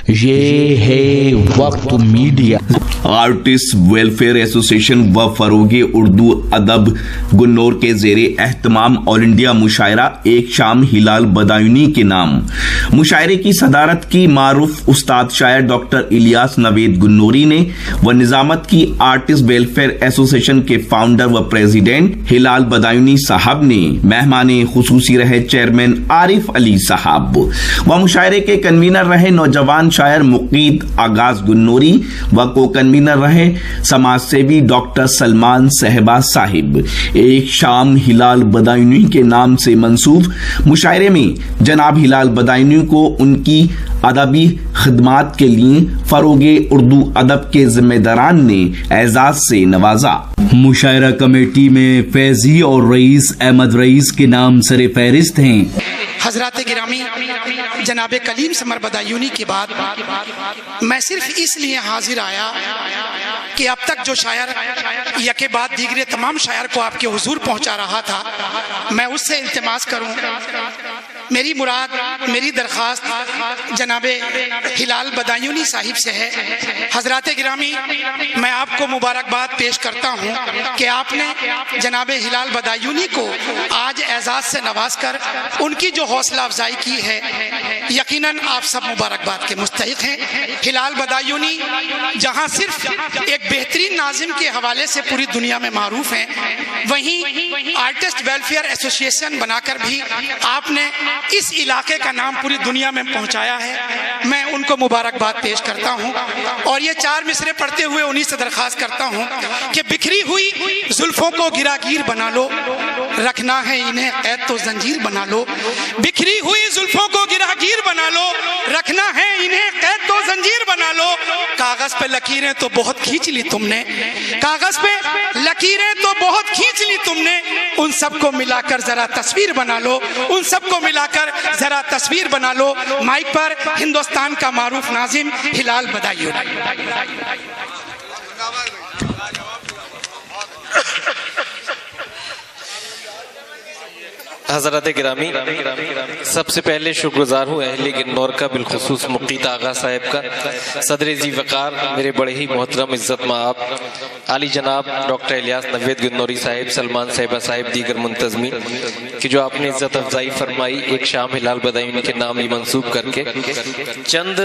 ये है वक्त मीडिया। आर्टिस्ट वेलफेयर एसोसिएशन व फरोगे उर्दू अदब गुन्नौर के जेरे एहतमाम ऑल इंडिया मुशायरा एक शाम हिलाल बदायूनी के नाम। मुशायरे की सदारत की मारूफ उस्ताद शायर डॉक्टर इलियास नवेद गुन्नौरी ने व निजामत की आर्टिस्ट वेलफेयर एसोसिएशन के फाउंडर व प्रेसिडेंट हिलाल बदायूनी साहब ने। मेहमान खुसूसी रहे चेयरमैन आरिफ अली साहब व मुशायरे के कन्वीनर रहे नौजवान शायर मुकीद आगाज गुन्नौरी व को कन्वीनर रहे समाज सेवी डॉक्टर सलमान सहबा साहिब। एक शाम हिलाल बदायूनी के नाम से मंसूब मुशायरे में जनाब हिलाल बदायूनी को उनकी अदबी खिदमात के लिए फरोगे उर्दू अदब के जिम्मेदारान ने एजाज से नवाजा। मुशायरा कमेटी में फैजी और रईस अहमद रईस के नाम सरे फहरिस्त हैं। हजरात गिरामी जनाब कलीम समर बदायूनी के बाद मैं सिर्फ इसलिए हाजिर आया कि अब तक जो शायर यके बाद दीगरे तमाम शायर को आपके हुजूर पहुंचा रहा था, मैं उससे इल्तिमास करूं। मेरी मुराद, मेरी दरख्वास्त जनाबे हिलाल बदायूनी साहिब से है। हजरात गिरामी, मैं आपको मुबारकबाद पेश करता हूं कि आपने जनाबे हिलाल बदायूनी को आज एजाज से नवाज कर उनकी जो हौसला अफजाई की है, यकीनन आप सब मुबारकबाद के मुस्तहिक हैं। हिलाल बदायूनी जहां सिर्फ एक बेहतरीन नाजिम के हवाले से पूरी दुनिया में मारूफ हैं, वहीं आर्टिस्ट वेलफेयर एसोसिएशन बनाकर भी आपने इस इलाके का नाम पूरी दुनिया में पहुंचाया है। मैं उनको मुबारकबाद पेश करता हूं और ये चार मिसरे पढ़ते हुए उन्हीं से दरख्वास्त करता हूं कि बिखरी हुई जुल्फों को गिरागीर बना लो, रखना है इन्हें कैद तो जंजीर बना लो। बिखरी हुई जुल्फों को गिरागीर बना लो, रखना है इन्हें कैद तो जंजीर बना लो। कागज पे लकीरें तो बहुत खींच ली तुमने, कागज पे लकीरें तो बहुत खींच ली तुमने। उन सबको मिलाकर जरा तस्वीर बना लो, उन सबको मिलाकर जरा तस्वीर बना लो। माइक पर हिंदुस्तान का मारूफ नाजिम हिलाल बदायूनी। हज़रत गिरामी, सबसे पहले शुक्रगुजार हूँ अहले गिन्नौर का, बिलखुसूस मुकीद आगा साहब का, सदर जी वक़ार मेरे बड़े ही मोहतरम इज़्ज़त माब आली जनाब डॉक्टर इलियास नवेद गुन्नौरी साहिब, सलमान साहिबा साहिब, दीगर मुंतज़मी कि जो आपने इज़्ज़त अफजाई फरमाई एक शाम हिलाल बदायूनी के नाम ही मंसूब करके। चंद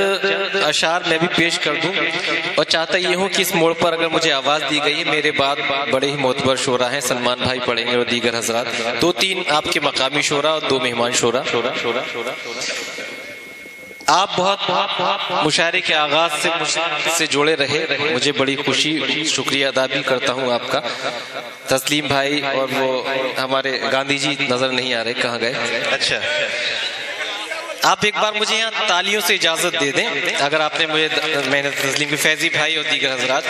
अशार मैं भी पेश कर दूँ और चाहता ये हूँ कि इस मोड़ पर अगर मुझे आवाज़ दी गई है, मेरे बाद बड़े ही मोतबर शोरा हैं, सलमान भाई पढ़ेंगे और दीगर हजरात, दो तीन आपके मकामी शोरा और दो मेहमान शोरा। आप बहुत मुशायरे के आगाज से जुड़े रहे, मुझे बड़ी खुशी, शुक्रिया अदा भी करता हूँ आपका। तस्लीम भाई और वो हमारे गांधी जी नजर नहीं आ रहे, कहाँ गए? अच्छा, आप एक बार मुझे यहाँ तालियों से इजाजत दे दें अगर आपने मुझे, मैंने तस्लीम की फैजी भाई और दीगर हजरात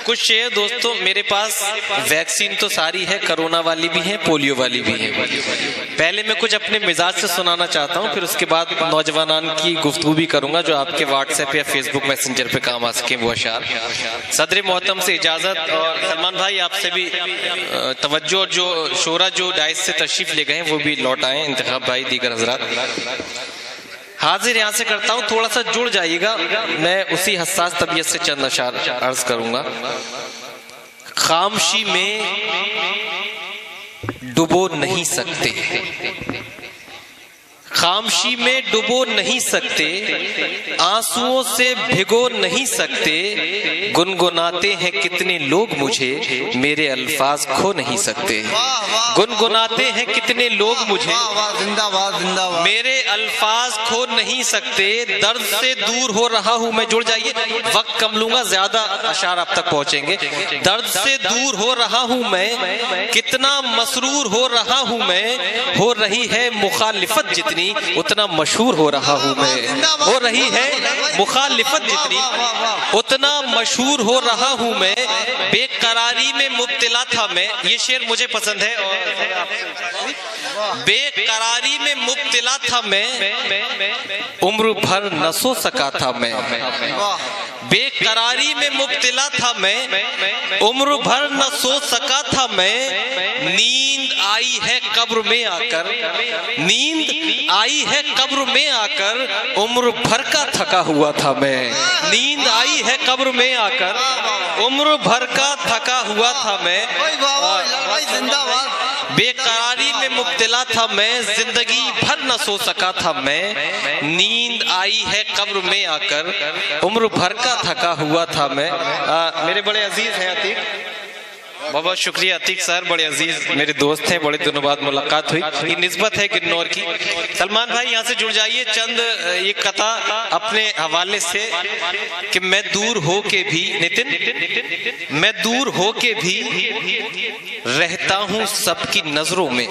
कुछ शेयर। दोस्तों, मेरे पास वैक्सीन तो सारी है, कोरोना वाली भी है, पोलियो वाली भी है। पहले मैं कुछ अपने मिजाज से सुनाना चाहता हूँ, फिर उसके बाद नौजवानान की गुफ्तगू भी करूंगा जो आपके व्हाट्सएप या फेसबुक मैसेंजर पे काम आ सके वो अशार। सदर मोहतम से इजाजत और सलमान भाई आपसे भी तवज्जो, और जो शोरा जो डाइस से तशरीफ ले गए वो भी लौट आए, इंतखाब भाई, दीगर हजरात हाजिर यहाँ से करता हूँ। थोड़ा सा जुड़ जाइएगा, मैं उसी हसास तबीयत से चंद अशार अर्ज करूंगा। खामोशी में डुबो नहीं सकते, खामोशी में डुबो नहीं सकते, आंसुओं से भिगो नहीं सकते, गुनगुनाते हैं कितने लोग मुझे, मेरे अल्फाज खो नहीं सकते। गुनगुनाते हैं कितने लोग मुझे, मेरे अल्फाज खो नहीं सकते, दर्द से दूर हो रहा हूं मैं। जुड़ जाइए, वक्त कम लूंगा, ज्यादा अशार आप तक पहुंचेंगे। दर्द से दूर हो रहा हूं मैं, कितना मसरूर हो रहा हूं मैं, हो रही है मुखालिफत जितनी उतना मशहूर हो रहा हूं मैं, हो रही है मुखालिफत जितनी उतना मशहूर हो रहा हूं मैं, बेकरारी में मुब्तला था मैं। ये शेर मुझे पसंद है। और बेकरारी में मुब्तला था मैं, उम्र भर न सो सका था मैं, बेकरारी में मुब्तला था मैं, उम्र भर न सो सका था मैं, नींद आई है कब्र में आकर, नींद आई है कब्र में आकर, उम्र भर का थका हुआ था मैं, नींद आई है कब्र में आकर, उम्र भर का थका हुआ था मैं, बेकरारी में मुब्तला था मैं, जिंदगी भर न सो सका था मैं, नींद आई है कब्र में आकर, उम्र भर का थका हुआ था मैं। मेरे बड़े अजीज हैं अतीक, बहुत बहुत शुक्रिया अतीक सर, बड़े अजीज मेरे दोस्त हैं, बड़े दिनों बाद मुलाकात हुई, ये निस्बत है किन्नौर की। सलमान भाई यहाँ से जुड़ जाइए चंद ये कथा अपने हवाले से कि मैं दूर हो के भी, नितिन मैं दूर हो के भी रहता हूँ सबकी नजरों में,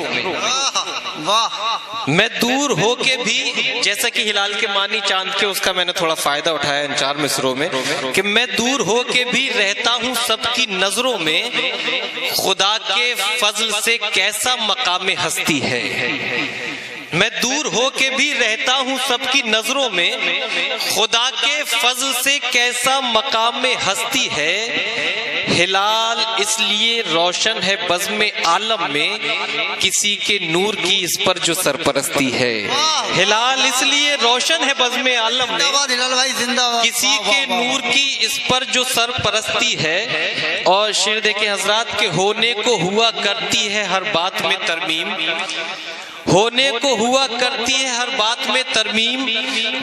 मैं दूर हो के भी, जैसा कि हिलाल के मानी चांद के, उसका मैंने थोड़ा फायदा उठाया इन 4 मिसरों में कि मैं दूर हो के भी रहता हूँ सबकी नजरों में, खुदा के फजल से कैसा मकाम हस्ती है, मैं दूर हो के भी रहता हूँ सबकी नजरों में, खुदा के फजल से कैसा मकाम हस्ती है, हिलाल इसलिए रोशन है बज़्म आलम में, किसी के नूर की इस पर जो सरपरस्ती है, हिलाल इसलिए रोशन है बज़्म आलम में, किसी के नूर की इस पर जो सरपरस्ती है। और शेर देखे हजरात के होने को हुआ करती है हर बात में तरमीम, होने को हुआ करती है हर बात में तरमीम,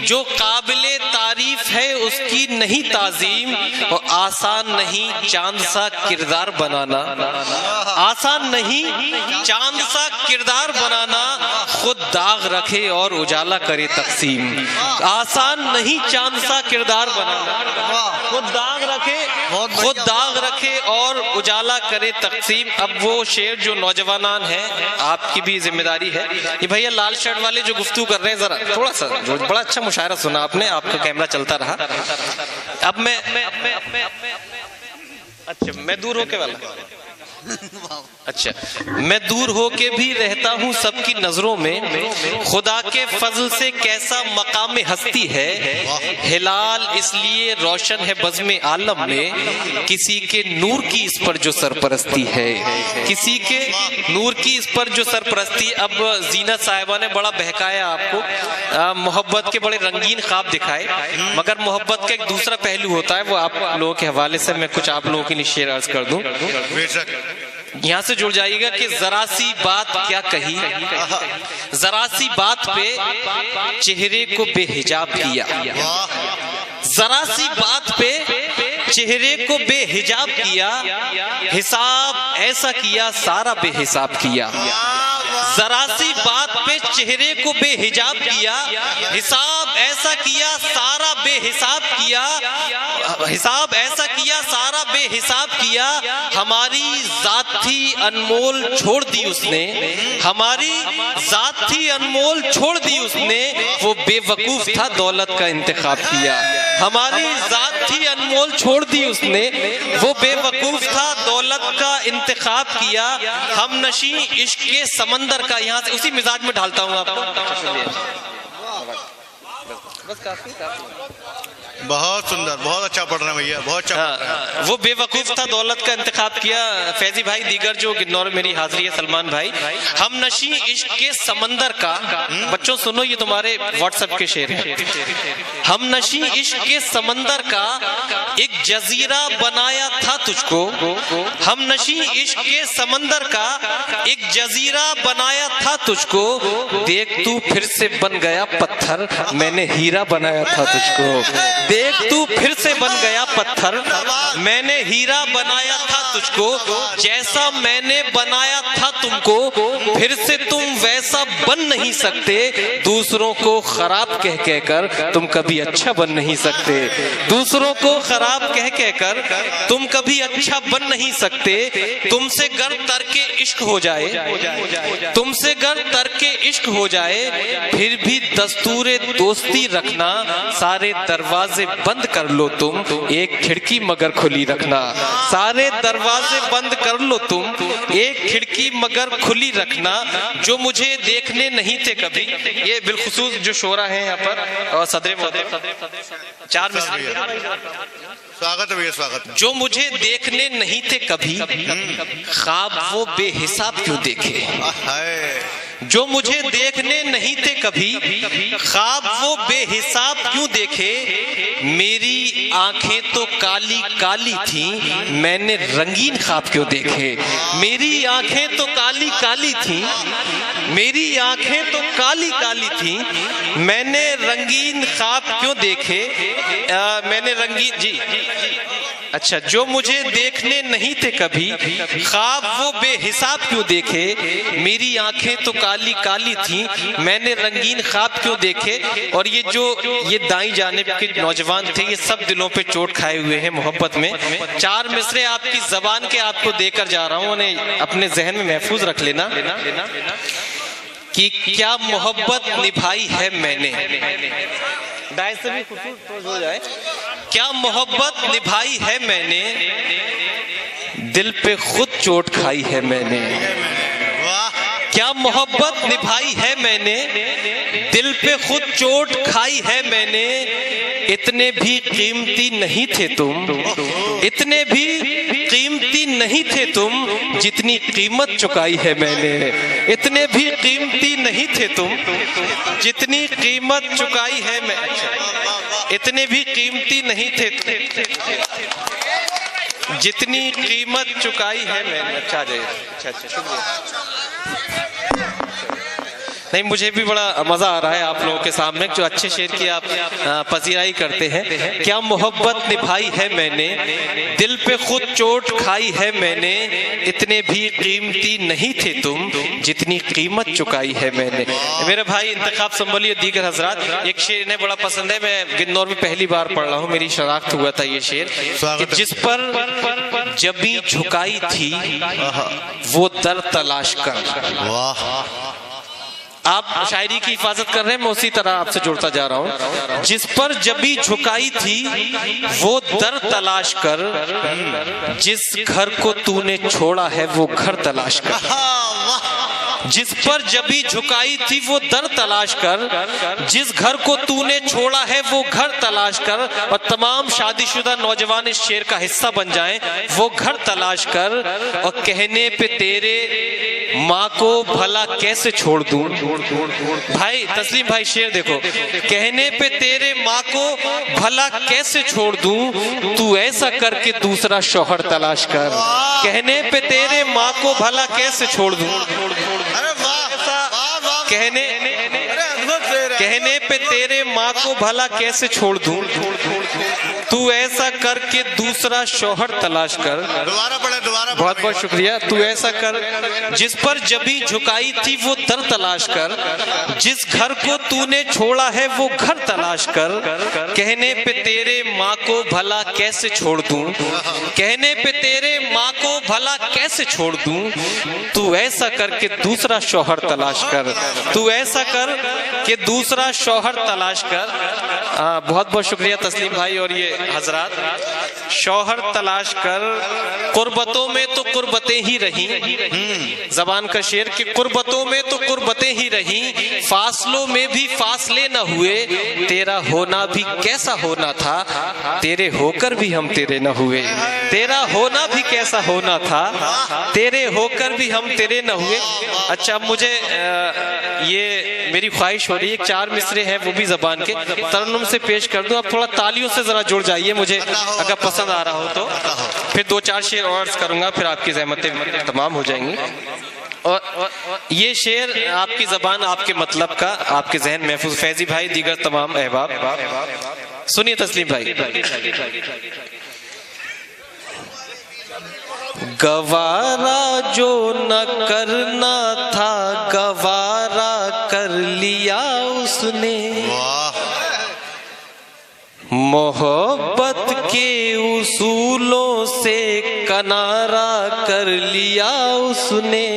जो काबिले तारीफ है उसकी नहीं ताजीम, और आसान नहीं चांद सा किरदार बनाना, आसान नहीं चांद सा किरदार बनाना, खुद दाग रखे और उजाला करे तकसीम, आसान नहीं चांद सा किरदार बनाना, खुद दाग रखे और उजाला करे तकसीम। अब वो शेर जो नौजवानान है, आपकी भी जिम्मेदारी है, ये भैया लाल शर्ट वाले जो गुफ्तगू कर रहे हैं, जरा थोड़ा सा, जो बड़ा अच्छा मुशायरा सुना आपने, आपका कैमरा चलता रहा। अब मैं अच्छा, मैं दूर होके वाला, अच्छा, मैं दूर होके भी रहता हूँ सबकी नजरों में, खुदा के फजल से कैसा मकाम हस्ती है, हिलाल इसलिए रोशन है बज़्म आलम में, किसी के नूर की इस पर जो सरपरस्ती है, किसी के नूर की इस पर जो सरपरस्ती। अब जीनत साहिबा ने बड़ा बहकाया आपको, मोहब्बत के बड़े रंगीन ख्वाब दिखाए, मगर मोहब्बत का एक दूसरा पहलू होता है, वो आप लोगों के हवाले से मैं कुछ आप लोगों के लिए शेर अर्ज कर दूं। यहाँ से जुड़ जाइएगा कि जरा सी बात क्या कही, जरा सी बात पे चेहरे को बेहिजाब किया, जरा सी बात पे चेहरे को बेहिजाब किया, हिसाब ऐसा किया सारा बेहिसाब किया, जरा सी बात पे चेहरे को बेहिजाब किया, हिसाब ऐसा किया सारा बेहिसाब किया, हिसाब ऐसा किया सारा बेहिसाब किया, हमारी जात थी अनमोल छोड़ दी उसने, हमारी जात थी अनमोल छोड़ दी उसने, वो बेवकूफ था दौलत का इंतखाब किया, हमारी जात थी अनमोल छोड़ दी उसने, वो बेवकूफ था दौलत का इंतखाब किया, हम नशी इश्क के समंदर का। यहाँ से उसी मिजाज में ढालता हूँ आपको, बस काफी बहुत सुंदर, बहुत अच्छा पढ़ रहे हैं भैया, बहुत अच्छा। वो बेवकूफ था दौलत का इंतखाब किया। फैजी भाई दीगर जो गिन्नौर मेरी हाजिरी है, सलमान भाई, हम नशी इश्क के समंदर का, बच्चों सुनो ये तुम्हारे व्हाट्सएप के शेर हैं, हम नशी इश्क के समंदर का एक जजीरा बनाया था तुझको, हम नशी इश्क के समंदर का एक जजीरा बनाया था तुझको, देख तू फिर से बन गया पत्थर, मैंने हीरा बनाया था तुझको, देख तू फिर से बन गया पत्थर, मैंने हीरा बनाया था तुझको, जैसा मैंने बनाया था तुमको, फिर से तुम वैसा बन नहीं सकते, दूसरों को खराब कह कहकर तुम कभी अच्छा बन नहीं सकते, दूसरों को खराब कह कहकर तुम कभी अच्छा बन नहीं सकते, तुमसे गर तरके इश्क हो जाए, तुमसे गर तरके इश्क हो जाए, फिर भी दस्तूरे दोस्ती रखना, सारे दरवाजे बंद कर लो तुम, एक खिड़की मगर खुली रखना, सारे दरवाजे बंद कर लो तुम, एक खिड़की मगर खुली रखना, जो मुझे देखने नहीं थे कभी। ये बिलखुसूस जो शोरा हैं यहाँ पर और सदर चार मिसरे, स्वागत है भैया, स्वागत है। जो मुझे देखने नहीं थे कभी, ख्वाब वो बेहिसाब क्यों देखे। जो मुझे देखने नहीं थे कभी, ख्वाब वो बेहिसाब क्यों देखे। मेरी आंखें तो काली काली थी, मैंने रंगीन ख्वाब क्यों देखे। मेरी आंखें तो काली काली थी, मेरी आंखें तो काली काली थी, मैंने रंगीन ख्वाब क्यों देखे। मैंने रंगीन जी अच्छा, जो मुझे देखने नहीं थे कभी, ख्वाब वो बेहिसाब क्यों देखे। मेरी आंखें तो काली काली थी, मैंने रंगीन ख्वाब क्यों देखे। और ये दाई जानिब के नौजवान थे, ये सब दिलों पे चोट खाए हुए हैं मोहब्बत में। चार मिसरे आपकी जबान के आपको देकर जा रहा हूं, उन्हें अपने जहन में महफूज रख लेना कि क्या मोहब्बत निभाई है मैंने। दाएं से भी खूबसूरत हो जाए। क्या मोहब्बत निभाई है मैंने, दिल पे खुद चोट खाई है मैंने। क्या मोहब्बत निभाई है मैंने, दिल पे खुद चोट खाई है मैंने। इतने भी कीमती नहीं थे तुम, इतने भी कीमती नहीं थे तुम, जितनी कीमत चुकाई है मैंने। इतने भी कीमती नहीं थे तुम, जितनी कीमत चुकाई है मैं। इतने भी कीमती नहीं थे जितनी कीमत चुकाई है मैंने। अच्छा जी, अच्छा शुक्रिया। नहीं, मुझे भी बड़ा मजा आ रहा है आप लोगों के सामने जो अच्छे शेर की आप पजीराई करते हैं। क्या मोहब्बत निभाई है मैंने, दिल पे खुद चोट खाई है मैंने। इतने भी कीमती नहीं थे तुम, जितनी कीमत चुकाई है मैंने। मेरे भाई इंतखाब संभलिए दीगर हजरात, एक शेर इन्हें बड़ा पसंद है, मैं गिन्नौर में पहली बार पढ़ रहा हूँ, मेरी शनाख्त हुआ था ये शेर कि जिस पर जबी झुकाई थी वो दर तलाश कर। वाह, आप शायरी की हिफाजत कर रहे हैं, मैं उसी तरह आपसे जुड़ता जा रहा हूं। जिस पर जबी झुकाई थी वो दर तलाश कर, जिस घर को तूने छोड़ा है वो घर तलाश कर। जिस पर जबी झुकाई थी वो दर तलाश कर, जिस घर को तूने छोड़ा है वो घर तलाश कर। और तमाम शादीशुदा नौजवान इस शेर का हिस्सा बन जाएं, वो घर तलाश कर। और कहने पे तेरे माँ को भला कैसे छोड़ दूं। भाई तस्लीम भाई शेर देखो, कहने पे तेरे माँ को भला कैसे छोड़ दूं, तू ऐसा करके दूसरा शौहर तलाश कर। कहने पे तेरे माँ को भला कैसे छोड़ दूं, कहने पे तेरे माँ को भला कैसे छोड़ दूं, तू ऐसा करके दूसरा शौहर तलाश कर। दोबारा पढ़े, दोबारा। बहुत बहुत शुक्रिया। तू ऐसा कर, जिस पर जबी झुकाई थी वो दर तलाश कर, जिस घर को तूने छोड़ा है वो घर तलाश कर। कहने पे तेरे माँ को भला कैसे छोड़ दूं, कहने पे तेरे माँ को भला कैसे छोड़ दूं, तू ऐसा करके दूसरा शौहर तलाश कर। तू ऐसा कर कि दूसरा शौहर तलाश कर। बहुत बहुत शुक्रिया तस्लीम भाई और ये हजरात। शौहर तलाश कर, कुर्बतों में तो कुर्बतें ही रही। जबान का शेर कि कुर्बतों में तो कुर्बतें ही रही, फासलों में भी फासले न हुए। तेरा होना भी कैसा होना था, तेरे होकर भी हम तेरे न हुए। तेरा होना भी कैसा होना था, तेरे होकर भी हम तेरे न हुए। अच्छा, मुझे ये मेरी ख्वाहिश हो रही है, चार मिसरे हैं वो भी जबान के, तरन्नुम से पेश कर दूं। आप थोड़ा तालियों से जरा जुड़ जाइए, मुझे अगर पसंद आ रहा हो तो। फिर दो चार शेर और करूंगा, फिर आपकी ज़हमतें तमाम हो जाएंगी। और ये शेर आपकी जबान, आपके मतलब का, आपके जहन महफूज। फैजी भाई, दीगर तमाम अहबाब सुनिए तस्लीम भाई। गवारा जो न करना था गवारा कर लिया उसने, मोहब्बत के उसूलों से किनारा कर लिया उसने।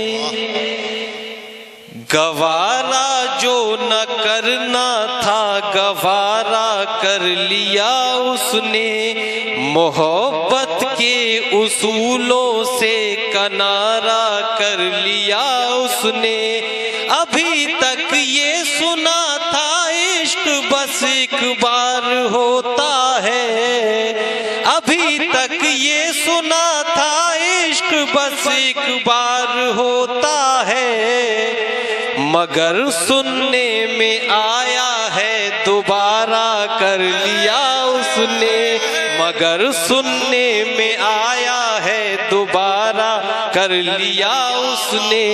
गवारा जो न करना था गवारा कर लिया उसने, मोहब्बत मोहब्बत के उसूलों से किनारा कर लिया उसने। अभी तक ये सुना था इश्क बस एक बार होता है, अभी तक ये सुना था इश्क बस एक बार होता है, मगर सुनने में आया है दोबारा कर लिया उसने, मगर सुनने में आया है दोबारा कर लिया उसने।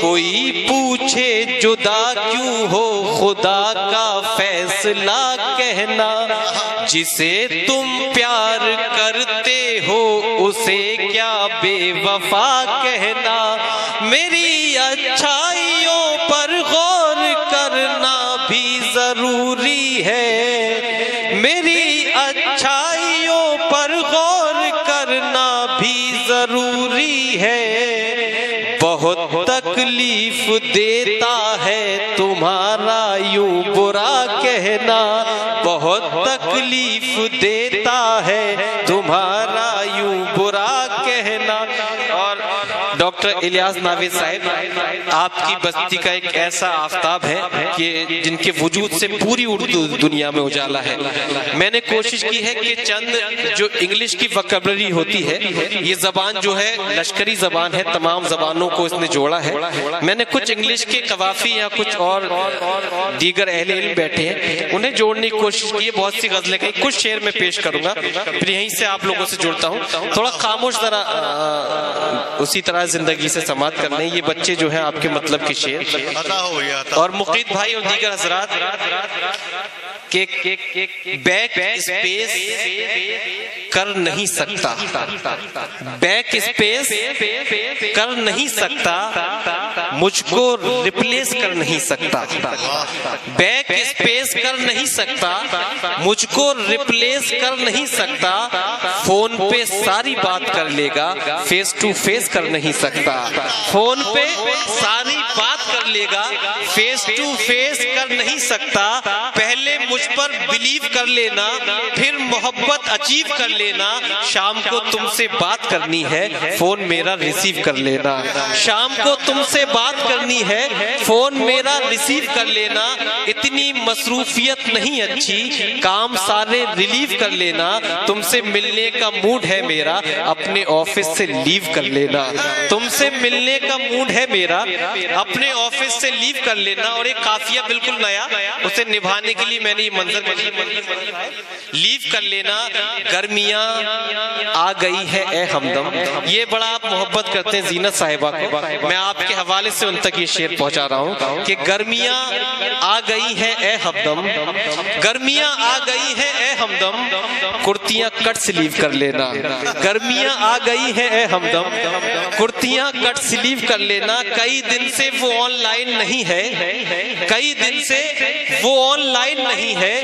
कोई पूछे जुदा क्यों हो खुदा का फैसला कहना, जिसे तुम प्यार करते हो उसे क्या बेवफा कहना। मेरी अच्छाइयों पर गौर करना भी जरूरी है, मेरी अच्छाइयों पर गौर करना भी जरूरी है। बहुत तकलीफ देता है तुम्हारा यूं बुरा कहना, बहुत तकलीफ देता है तुम्हारा यूं बुरा कहना। और डॉक्टर इलियास नावेद साहब आपकी बस्ती का एक ऐसा आफताब है कि जिनके वजूद से पूरी उर्दू दुनिया में उजाला है। मैंने कोशिश की है कि चंद जो इंग्लिश की वोकैबुलरी होती है, ये जबान जो है लश्करी जबान है, तमाम जबानों को इसने जोड़ा है। मैंने कुछ इंग्लिश के कवाफी या कुछ और दीगर अहले इल्म बैठे हैं उन्हें जोड़ने की कोशिश की है। बहुत सी गजलें कही, कुछ शेर में पेश करूंगा, फिर यहीं से आप लोगों से जुड़ता हूँ। थोड़ा खामोश जरा उसी तरह जिंदगी से समाप्त करने। ये बच्चे जो हैं आपके मतलब के शेर, और मुकीद भाई और दीगर हजरात के बैक स्पेस कर नहीं सकता, बैक स्पेस कर नहीं सकता, मुझको रिप्लेस कर नहीं सकता, बैक स्पेस कर नहीं सकता, मुझको रिप्लेस कर नहीं सकता। फोन पे सारी बात कर लेगा, फेस टू फेस कर नहीं सकता, फोन पे सारी बात कर लेगा, फेस टू फेस कर नहीं सकता। पहले मुझ पर बिलीव कर लेना, फिर मोहब्बत अचीव कर लेना। शाम को तुमसे बात करनी है, फोन मेरा रिसीव कर लेना, शाम को तुमसे बात करनी है, फोन मेरा रिसीव कर लेना। इतनी मसरूफियत नहीं अच्छी, काम सारे रिलीव कर लेना। तुमसे मिलने का मूड है मेरा, अपने ऑफिस से लीव कर लेना, तुमसे मिलने का मूड है मेरा, अपने ऑफिस से लीव कर लेना। और एक काफिया बिल्कुल नया, उसे निभाने के लिए मैंने ये मंजर लीव कर लेना। गर्मियां आ गई है ए हमदम, ये बड़ा आप मोहब्बत करते हैं जीनत साहिबा को, मैं आपके हवाले से उन तक ये शेर पहुंचा रहा हूं कि गर्मियां आ गई है ए हमदम, गर्मियां आ गई है ए हमदम, कुर्तियां कट स्लीव कर लेना। गर्मियां आ गई है ए हमदम, कुर्तियां कट स्लीव कर लेना। कई दिन से वो ऑनलाइन नहीं है, कई दिन से वो ऑनलाइन नहीं है,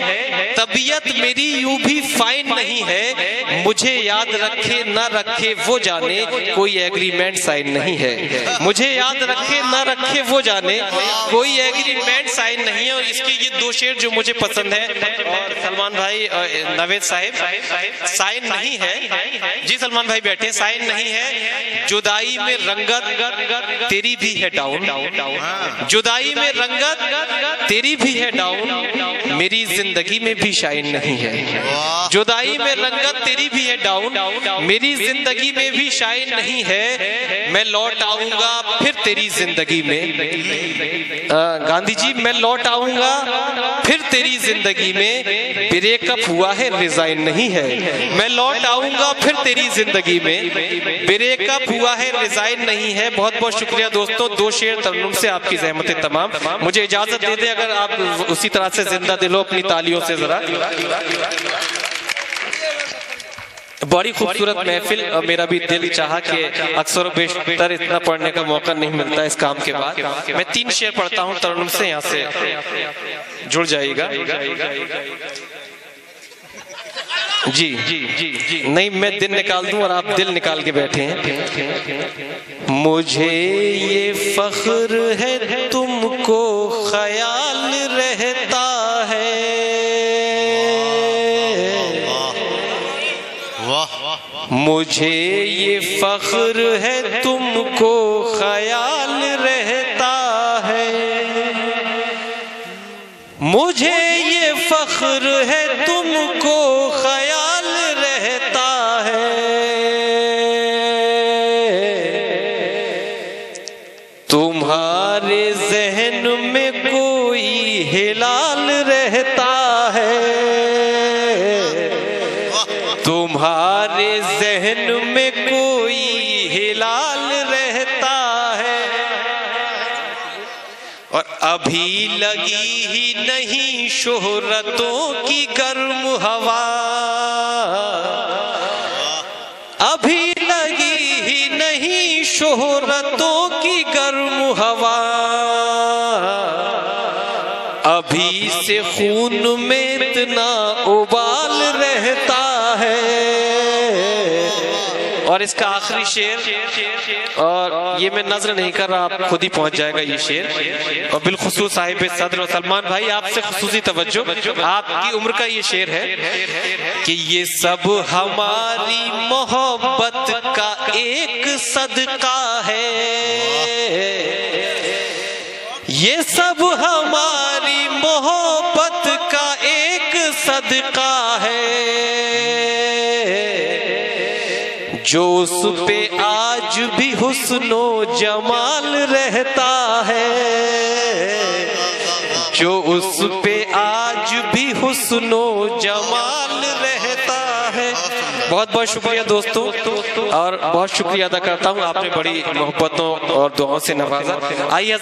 तबीयत मेरी यूं भी फाइन नहीं है। मुझे याद रखे ना रखे वो जाने, कोई एग्रीमेंट साइन नहीं है। मुझे याद रखे ना रखे वो जाने, कोई एग्रीमेंट साइन नहीं है। और इसके ये दो शेर जो मुझे पसंद है, और सलमान भाई नवेद साहिब, साइन नहीं है जी, सलमान भाई बैठे, साइन नहीं है। जुदाई में रंगत तेरी भी है डाउन, जुदाई में रंगत तेरी भी है डाउन, मेरी जिंदगी में भी शाइन नहीं है। जुदाई में रंगत तेरी भी है डाउन, मेरी जिंदगी में भी शाइन नहीं है। मैं लौट आऊंगा फिर तेरी जिंदगी में, गांधी जी मैं लौट आऊंगा फिर तेरी जिंदगी में, ब्रेकअप हुआ है रिजाइन नहीं है। मैं लौट आऊंगा फिर तेरी जिंदगी में, ब्रेकअप हुआ है रिजाइन नहीं है। बहुत बहुत शुक्रिया दोस्तों, दो शेर तरन्नुम से आपकी ज़हमतें तमाम। मुझे इजाजत दे दे, अगर आप उसी तरह से जिंदा दिलो अपनी तालियों से जरा। बड़ी खूबसूरत महफिल, और मेरा भी दिल चाहा कि अक्सर बेशतर इतना पढ़ने का मौका नहीं मिलता इस काम के बाद। मैं 3 शेर पढ़ता हूँ तरन्नुम से, यहाँ से जुड़ जाएगा जी। नहीं, मैं दिन निकाल दूं और आप दिल निकाल के बैठे हैं। मुझे ये फख्र है तुमको ख्याल रहता है, मुझे ये फख्र है तुमको ख्याल रहता है, मुझे ये फख्र है तुमको ख्याल रहता है, तुम्हारे जहन में कोई हिलाल रहता है, तुम्हारे जहन में कोई हिलाल रहता है, और अभी लगी ही नहीं शोहरतों की गर्म हवा, अभी लगी ही नहीं शोहरतों की गर्म हवा, अभी से खून में इतना उबाल रहता है। और इसका आखिरी शेर, और ये मैं नजर नहीं कर रहा, आप खुद ही पहुंच जाएगा ये शेर, और बिलखुसूस साहिब सदर और सलमान भाई आपसे खुसूसी तवज्जो, आपकी उम्र का ये शेर है कि ये सब हमारी मोहब्बत का एक सदका है, ये सब हमारी मोहब्बत का एक सदका है, जो उस पे आज भी हुस्नो जमाल रहता है, जो उस पे आज भी हुस्नो जमाल रहता है। बहुत बहुत शुक्रिया दोस्तों, और बहुत शुक्रिया अदा करता हूँ, आपने बड़ी मोहब्बतों और दुआओं से नवाजा। आइए